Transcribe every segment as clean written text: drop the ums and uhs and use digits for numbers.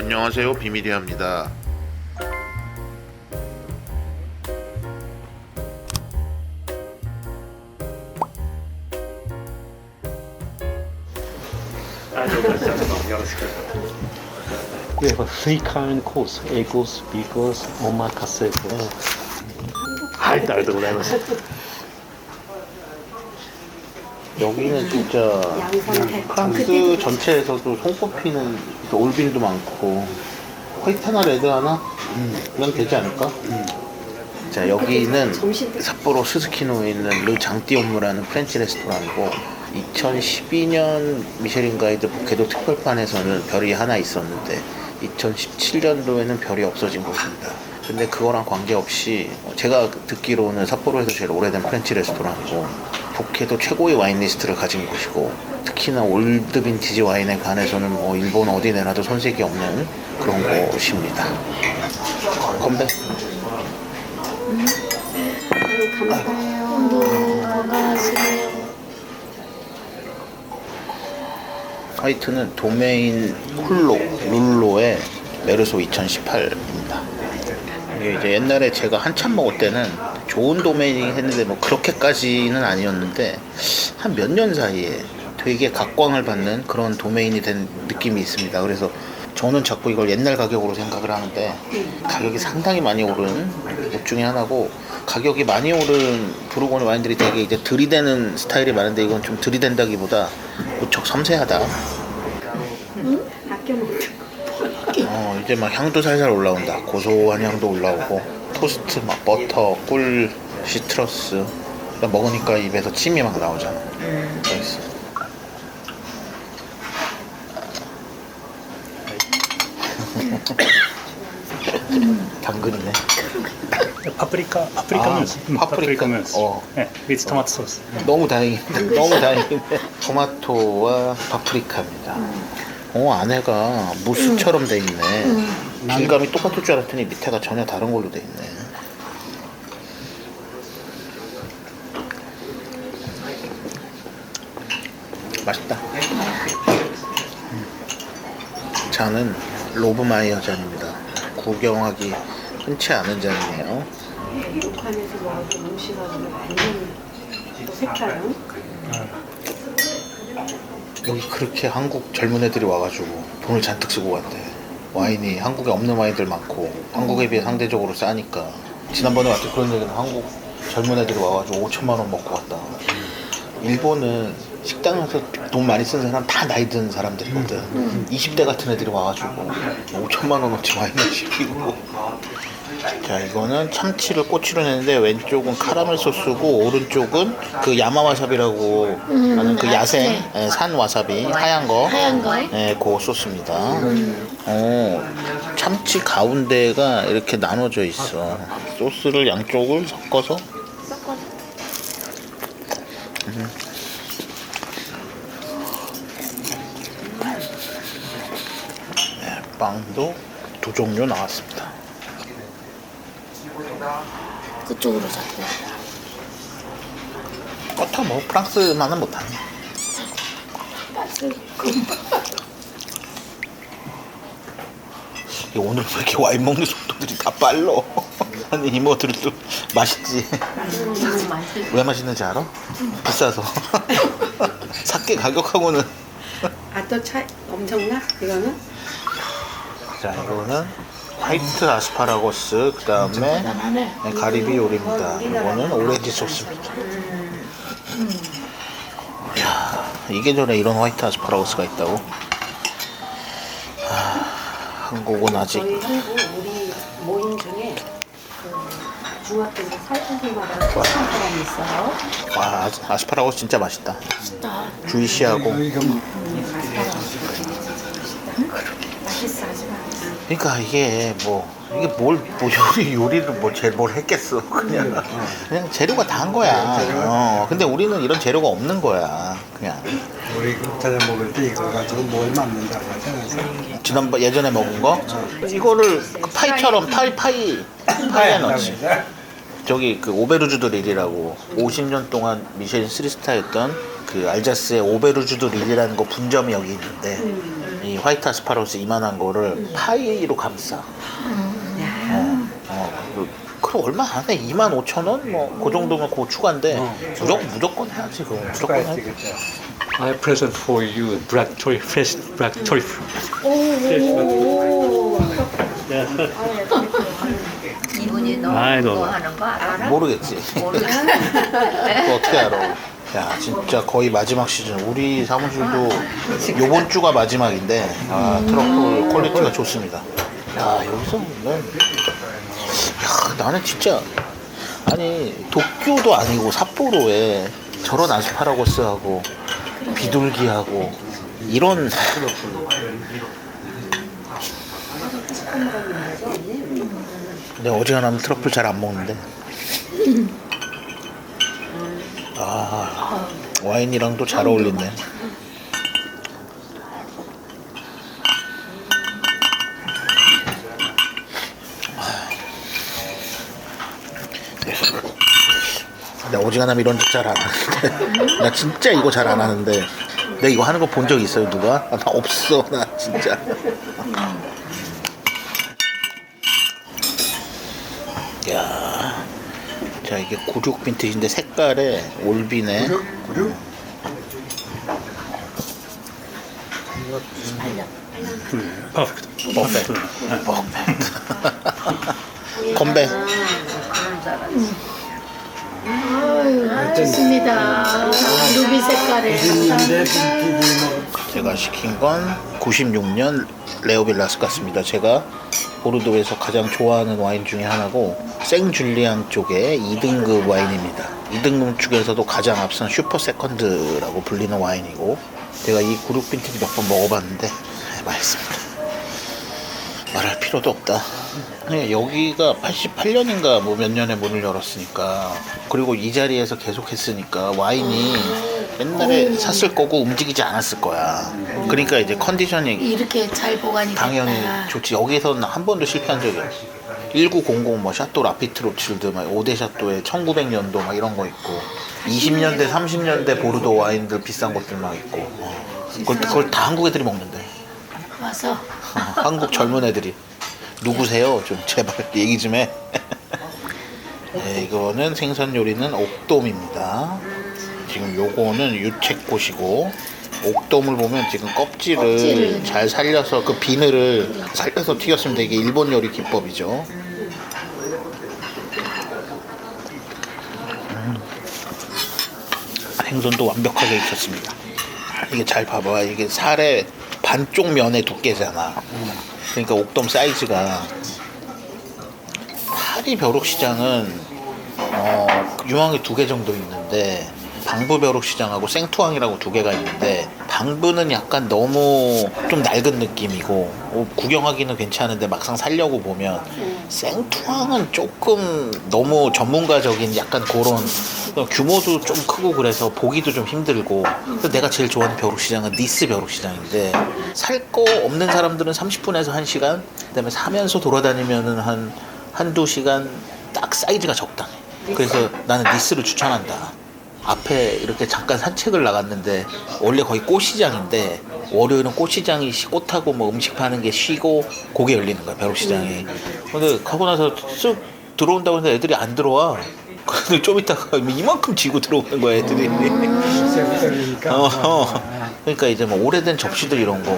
안녕하세요, 비밀이야입니다. We have a three current course: A course, B course, omakase course. はい、ありがとうございます。 여기는 진짜 프랑스 전체에서도 손꼽히는 올빈도 많고 화이트 하나 레드 하나? 그냥 되지 않을까? 자, 여기는 삿포로 스스키노에 있는 르 장띠옴무라는 프렌치 레스토랑이고 2012년 미쉐린 가이드 북해도 특별판에서는 별이 하나 있었는데 2017년도에는 별이 없어진 곳입니다. 근데 그거랑 관계없이 제가 듣기로는 삿포로에서 제일 오래된 프렌치 레스토랑이고 북해도 최고의 와인 리스트를 가진 곳이고 특히나 올드 빈티지 와인에 관해서는 뭐 일본 어디 내놔도 손색이 없는 그런 곳입니다. 건배. 건강하시네요. 화이트는 도메인 룰로의 메르소 2018입니다. 이게 이제 옛날에 제가 한참 먹을 때는 좋은 도메인이 했는데 뭐 그렇게까지는 아니었는데 한 몇 년 사이에 되게 각광을 받는 그런 도메인이 된 느낌이 있습니다. 그래서 저는 자꾸 이걸 옛날 가격으로 생각을 하는데 가격이 상당히 많이 오른 곳 중에 하나고, 가격이 많이 오른 부르고니 와인들이 되게 이제 들이대는 스타일이 많은데 이건 좀 들이댄다기보다 무척 섬세하다. 아껴 먹는 거. 이제 막 향도 살살 올라온다. 고소한 향도 올라오고 토스트 막 버터, 꿀, 시트러스 먹으니까 입에서 침이 막 나오잖아. 맛있어. 당근이네. 파프리카 뮤스. 파프리카. 뮤스. 네, with 토마토 소스. 너무 다행인데. 너무 다행인데. 토마토와 파프리카입니다. 안에가 무스처럼 돼 있네. 질감이 똑같을 줄 알았더니 밑에가 전혀 다른 걸로 돼 있네. 맛있다. 잔은 로브마이어 잔입니다. 구경하기 흔치 않은 잔이에요. 북한에서 먹었던 음식하고는 완전 또 색다른. 여기 그렇게 한국 젊은 애들이 와가지고 돈을 잔뜩 쓰고 간대. 와인이 한국에 없는 와인들 많고 한국에 비해 상대적으로 싸니까. 지난번에 왔을 때 그런 얘기는 한국 젊은 애들이 와가지고 5천만 원 먹고 갔다. 일본은 식당에서 돈 많이 쓰는 사람 다 나이 든 사람들이거든. 20대 같은 애들이 와가지고 5천만 원어치 와인을 시키고. 자, 이거는 참치를 꼬치로 냈는데 왼쪽은 카라멜 소스고 오른쪽은 그 야마와사비라고 하는 그 야생 산 와사비 하얀 거. 네, 그 소스입니다. 참치 가운데가 이렇게 나눠져 있어. 소스를 양쪽을 섞어서. 네, 빵도 두 종류 나왔습니다. 그쪽으로 자꾸. 껐다 뭐 프랑스만은 못하네. 오늘 왜 이렇게 와인 먹는 속도들이 다 빨라? 아니 이모들은 또 맛있지. 왜 맛있는지 알아? 비싸서. 사케 가격하고는. 또 차이 엄청나? 이거는? 자, 이거는 화이트 아스파라거스, 그 다음에 가리비 요리입니다. 이거는 오렌지 소스입니다. 이야, 이게 전에 이런 화이트 아스파라거스가 있다고? 한국은 아직. 저희 한국 우리 모임 중에 그 중학교에서 살림마다 추천 사람이 있어요. 와, 아스파라거스 진짜 맛있다. 맛있다. 주이시하고. 맛있어, 아주 맛있어. 그러니까 이게 요리를 뭘 했겠어. 그냥 재료가 다 한 거야. 근데 우리는 이런 재료가 없는 거야. 그냥. 우리 저녁 먹을 때 이거 가지고 뭘 만든다고 하잖아요. 지난번 예전에 먹은 거 이거를 그 파이처럼 파이에 넣지. 저기 그 오베르주드 릴이라고 50년 동안 미쉐린 3스타였던 그 알자스의 오베르주드 릴이라는 거 분점이 여기 있는데 이 화이트 아스파라거스 이만한 거를 파이로 감싸. 그럼 얼마 안 해? 25,000원? 뭐 그 정도면 그거 추가인데 무조건 해야지. 그거 무조건 추가했지 해. 그죠. I present for you black toy, fresh black toy. 이분이 너 아이고. 그거 하는 거 알아? 모르겠지. 그거 어떻게 알아? 야 진짜 거의 마지막 시즌. 우리 사무실도 요번 주가 마지막인데 트러플 퀄리티가 좋습니다. 야 여기서 나는 진짜 아니 도쿄도 아니고 삿포로에 저런 아스파라거스하고 비둘기하고 이런 내가 어지간하면 트러플 잘 안 먹는데 와인이랑도 잘 어울리네. 나 어지간하면 이런 짓 잘 안 하는데 나 진짜 이거 잘 안 하는데 내가 이거 하는 거 본 적 있어요 누가? 나 없어 나 진짜. 야, 자 이게 96 빈티지인데 색깔에 올빈에 구륙? Perfect. 퍼펙트 컴백. 좋습니다. 루비 색깔에. 근데 빈티지 뭐 제가 시킨 건 96년 레오빌라스 같습니다. 제가 보르도에서 가장 좋아하는 와인 중에 하나고 생줄리앙 쪽의 2등급 와인입니다. 2등급 중에서도 가장 앞선 슈퍼 세컨드라고 불리는 와인이고 제가 이 구룩 빈티지 몇 번 먹어봤는데 맛있습니다. 말할 필요도 없다. 여기가 88년인가 뭐 몇 년에 문을 열었으니까 그리고 이 자리에서 계속 했으니까 와인이 옛날에 샀을 거고 움직이지 않았을 거야. 그러니까 이제 컨디션이 이렇게 잘 보관이 당연히 됐다. 좋지. 여기서는 한 번도 실패한 적이 없어. 1900 뭐 샤또 라피트 로칠드 막 5대 샤또에 1900년도 막 이런 거 있고 20년대 30년대 보르도 와인들 비싼 것들 막 있고 그걸 다 한국 애들이 먹는데 와서 한국 젊은 애들이 누구세요? 좀 제발 얘기 좀 해. 네, 이거는 생선 요리는 옥돔입니다. 지금 요거는 유채꽃이고 옥돔을 보면 지금 껍질을 잘 살려서 그 비늘을 살려서 튀겼습니다. 이게 일본 요리 기법이죠. 생선도 완벽하게 익혔습니다. 이게 잘 봐봐. 이게 살의 반쪽 면의 두께잖아. 그러니까 옥돔 사이즈가 파리 벼룩시장은 유명한 게 2개 정도 있는데 방부 벼룩시장하고 생투항이라고 2개가 있는데 방부는 약간 너무 좀 낡은 느낌이고 구경하기는 괜찮은데 막상 살려고 보면 생투항은 조금 너무 전문가적인 약간 그런 규모도 좀 크고 그래서 보기도 좀 힘들고 그래서 내가 제일 좋아하는 벼룩시장은 니스 벼룩시장인데 살 거 없는 사람들은 30분에서 1시간 그다음에 사면서 돌아다니면은 한두 시간 딱 사이즈가 적당해. 그래서 나는 니스를 추천한다. 앞에 이렇게 잠깐 산책을 나갔는데 원래 거의 꽃시장인데 월요일은 꽃시장이 꽃하고 뭐 음식 파는 게 쉬고 고개 열리는 거야 벼룩시장이. 근데 가고 나서 쓱 들어온다고 해서 애들이 안 들어와. 근데 좀 이따가 이만큼 쥐고 들어오는 거야 애들이. 그러니까 그러니까 이제 뭐 오래된 접시들 이런 거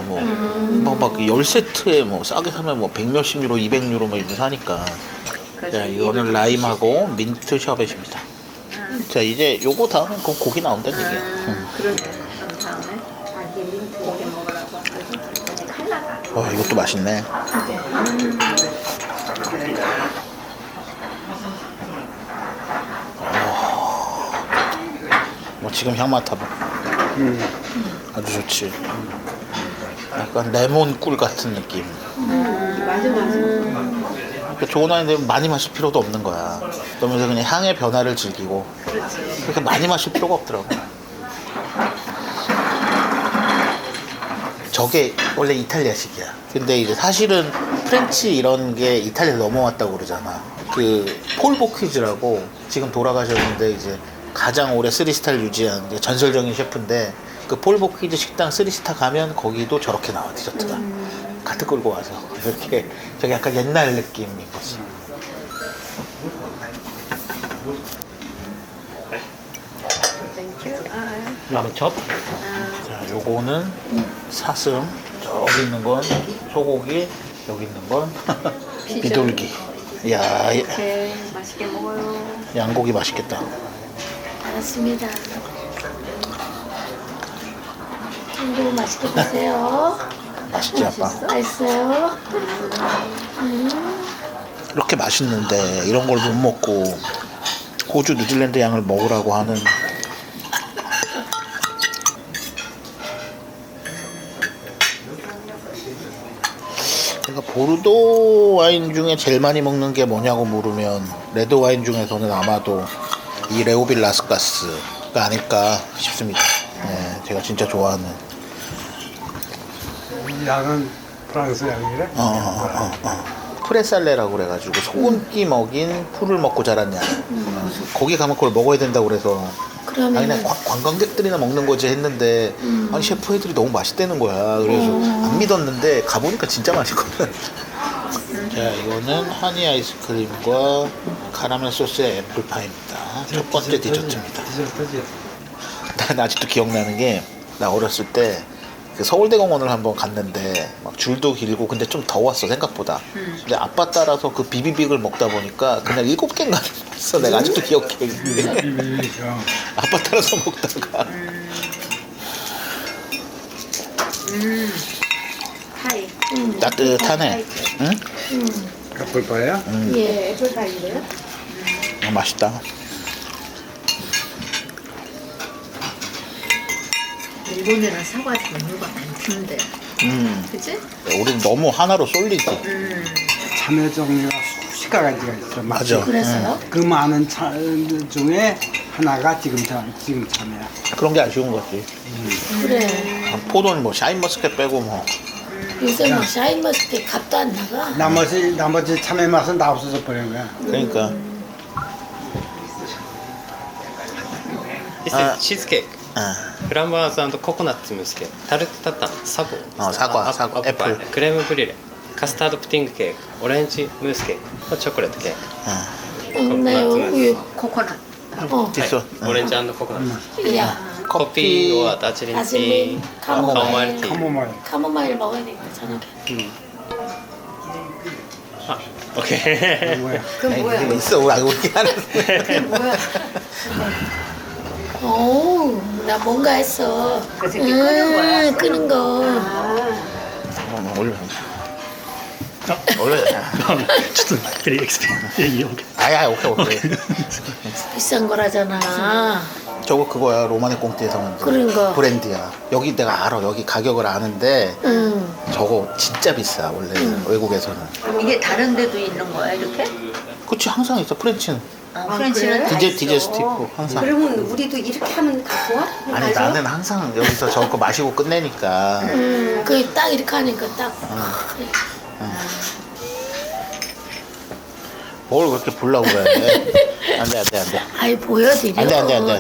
막 10세트에 뭐 싸게 사면 뭐 100몇십 유로 200유로 뭐 이렇게 사니까. 자 이거는 라임하고 민트 셔벳입니다. 자 이제 요거 다음엔 그럼 고기 나온다는 얘기야. 그러게. 그럼 다음에 자기 민트 고기 먹으라고. 칼라가. 이것도 맛있네. 뭐 지금 향 맡아봐. 아주 좋지. 약간 레몬 꿀 같은 느낌. 맞아. 그러니까 좋은 와인인데 많이 마실 필요도 없는 거야. 그러면서 그냥 향의 변화를 즐기고. 그렇게 많이 마실 필요가 없더라고. 저게 원래 이탈리아식이야. 근데 이제 사실은 프렌치 이런 게 이탈리아 넘어왔다고 그러잖아. 그 폴 보퀴즈라고 지금 돌아가셨는데 이제 가장 오래 3스타를 유지한 전설적인 셰프인데 그 폴보키즈 식당 3스타 가면 거기도 저렇게 나와 디저트가 카트 끌고 와서 이렇게 저기 약간 옛날 느낌인 거지. 라면 첩. 자, 요거는 사슴, 저기 있는 건 소고기, 여기 있는 건 비둘기. 야, 이렇게 맛있게 먹어요. 양고기 맛있겠다. 알았습니다. 친구 맛있게 드세요. 맛있지 아빠? 맛있어요? 이렇게 맛있는데 이런 걸 못 먹고 호주 뉴질랜드 양을 먹으라고 하는. 제가 보르도 와인 중에 제일 많이 먹는 게 뭐냐고 물으면 레드 와인 중에서는 아마도 이 레오빌 라스카스가 아닐까 싶습니다. 네, 제가 진짜 좋아하는. 이 양은 프랑스 양이래. 프레살레라고 그래가지고 소금기 먹인 풀을 먹고 자란 양. 거기 가면 그걸 먹어야 된다고 그래서 아니 그러면 그냥 관광객들이나 먹는 거지 했는데 아니 셰프 애들이 너무 맛있다는 거야. 그래서 안 믿었는데 가보니까 진짜 맛있거든. 자, 이거는 하니 아이스크림과 카라멜 소스의 애플파이입니다. 첫 번째 디저트입니다. 디저트지. 난 아직도 기억나는 게 나 어렸을 때 그 서울대공원을 한번 갔는데 막 줄도 길고 근데 좀 더웠어 생각보다. 근데 아빠 따라서 그 비비빅을 먹다 보니까 그냥 7개인가 먹었어. 내가 아직도 기억해. 아빠 따라서 먹다가 파이. 따뜻하네. 응? 애플파이야? 예. 애플파이인데요? 맛있다. 일본에는 사과 종류가 많던데. 그치? 우리는 너무 하나로 쏠리지. 참외 종류가 수십 가지가 있어. 맞아. 그래서요? 그 많은 중에 하나가 지금 참외야. 그런 게 아쉬운 거지. 그래. 포도는 뭐 샤인머스켓 빼고 뭐. 요새 뭐 샤인머스켓 값도 안 나가. 나머지 참외 맛은 다 없어져 버린 거야. 그러니까. This 아. is cheesecake. 아, 프람보아즈ココナッツムスケタルトタタンサボ사과, 사과, 애플. クレームブリュレカスタードプティングケーキオレンジムースケーキチョコレートケー 네, 우유. 코코넛. 어. キ、있어. オレンジココナッツ 야. コピーはダチリンティ 다슬린 ーカモマイル 카모마일. ティー 카모마일. 카모마일 먹어야 되겠다 저녁에. あ、オッケー 뭐야? 그건 뭐야? 이게 있어. 우리 우리 하는. 그게 뭐야? 오, 나 뭔가 했어. 그 새끼 끄는 거야? 끄는 거. 올려. 올려. ちょっとペリエクスペリいいよ 아야, 오케이, 오케이. 비싼 거라잖아. 저거 그거야. 로마네 꽁띠에서 만든 그런 거. 브랜드야. 여기 내가 알아. 여기 가격을 아는데 응. 저거 진짜 비싸. 원래 외국에서는. 이게 다른 데도 있는 거야 이렇게? 그치, 항상 있어. 프렌치는. 프렌치는 다 디제스트 있어. 있고 항상. 그러면 우리도 이렇게 하면 갖고 와? 아니 나는 항상 여기서 저거 마시고 끝내니까. 그 딱 이렇게 하니까 딱. 뭘 그렇게 보려고 그래. 안돼 안돼 안돼. 아이 보여드려. 안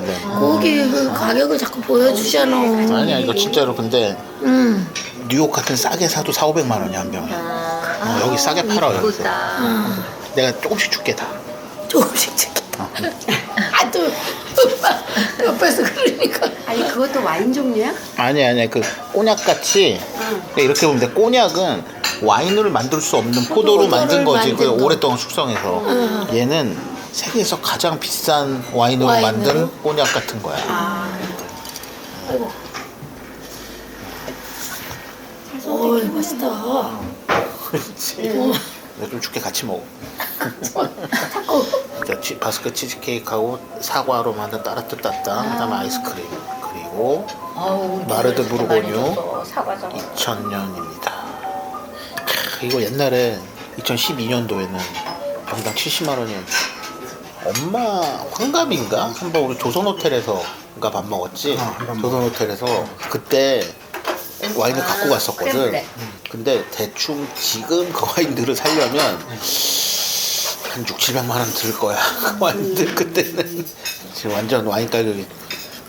돼. 거기 그 가격을 자꾸 보여주잖아. 아니야 이거 진짜로 근데 응. 뉴욕 같은 싸게 사도 4,500만 원이야 한 병에. 여기 싸게 팔아 여기서. 이쁘다. 내가 조금씩 줄게 다. 조금씩 줄게. 아또 오빠 옆에서 그러니까. 아니 그것도 와인 종류야? 아니야 그 꼬냑 같이 이렇게 보면 돼. 꼬냑은 와인을 만들 수 없는 포도로 만든 거지. 그 만든 거. 오랫동안 숙성해서. 얘는 세계에서 가장 비싼 와인으로 와인으로? 만든 꼬냑 같은 거야. 아이고. 오 맛있다. 그렇지. 내가 좀 줄게 같이 먹어. 자꾸 그러니까 바스크 치즈케이크하고 사과로 만든 따라뜨따따 그다음에 아이스크림 그리고 아우, 마르드 이렇게 많이 부르고뉴 줬어, 사과장. 2000년입니다. 이거 옛날에 2012년도에는 병당 70만 원이었는데 엄마 환갑인가? 한번 우리 조선호텔에서 밥 먹었지. 조선호텔에서 그때 와인을 갖고 갔었거든. 크렘브레. 근데 대충 지금 그 와인들을 사려면 한 6,700만 원 들 거야. 그 와인들 그때는 지금 완전 와인 가격이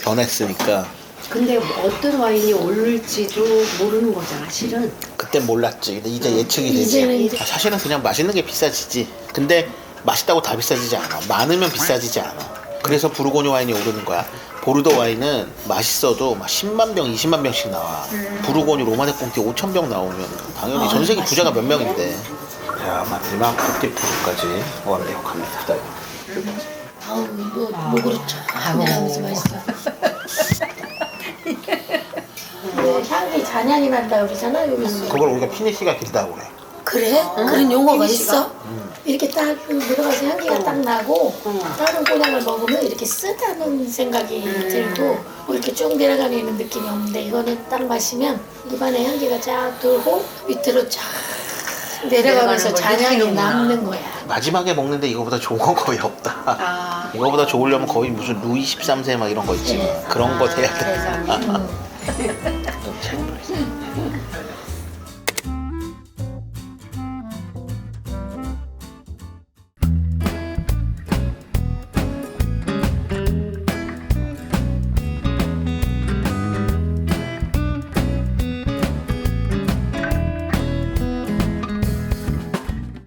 변했으니까 근데 어떤 와인이 오를지도 모르는 거잖아, 실은. 그때 몰랐지. 근데 이제 예측이 이제는 되지. 이제- 아, 사실은 그냥 맛있는 게 비싸지지. 근데 맛있다고 다 비싸지지 않아. 많으면 비싸지지 않아. 그래서 부르고뉴 와인이 오르는 거야. 보르도 와인은 맛있어도 막 10만 병, 20만 병씩 나와. 부르고뉴 로마네 꽁티 5천 병 나오면 당연히 전 세계 부자가 몇 명인데. 자, 마지막 푸티푸르까지 완벽합니다. 아우 이거 목으로 쫙 내려가면서 맛있어. 뭐 향이 잔향이 난다 그러잖아 여기서. 그걸 우리가 피니시가 길다고 그래. 그래? 그런 용어가 있어? 이렇게 딱 들어가서 향기가 딱 나고 다른 꼬냑을 먹으면 이렇게 쓰다는 생각이 들고 뭐 이렇게 쭉 내려가는 느낌이 없는데 이거는 딱 마시면 입안에 향기가 쫙 돌고 밑으로 쫙 내려가면서 내려가는 걸 잔향이 느끼는구나. 남는 거야. 마지막에 먹는데 이거보다 좋은 건 거의 없다. 이거보다 좋으려면 거의 무슨 루이 13세 막 이런 거 있지. 그런 거 해야 돼.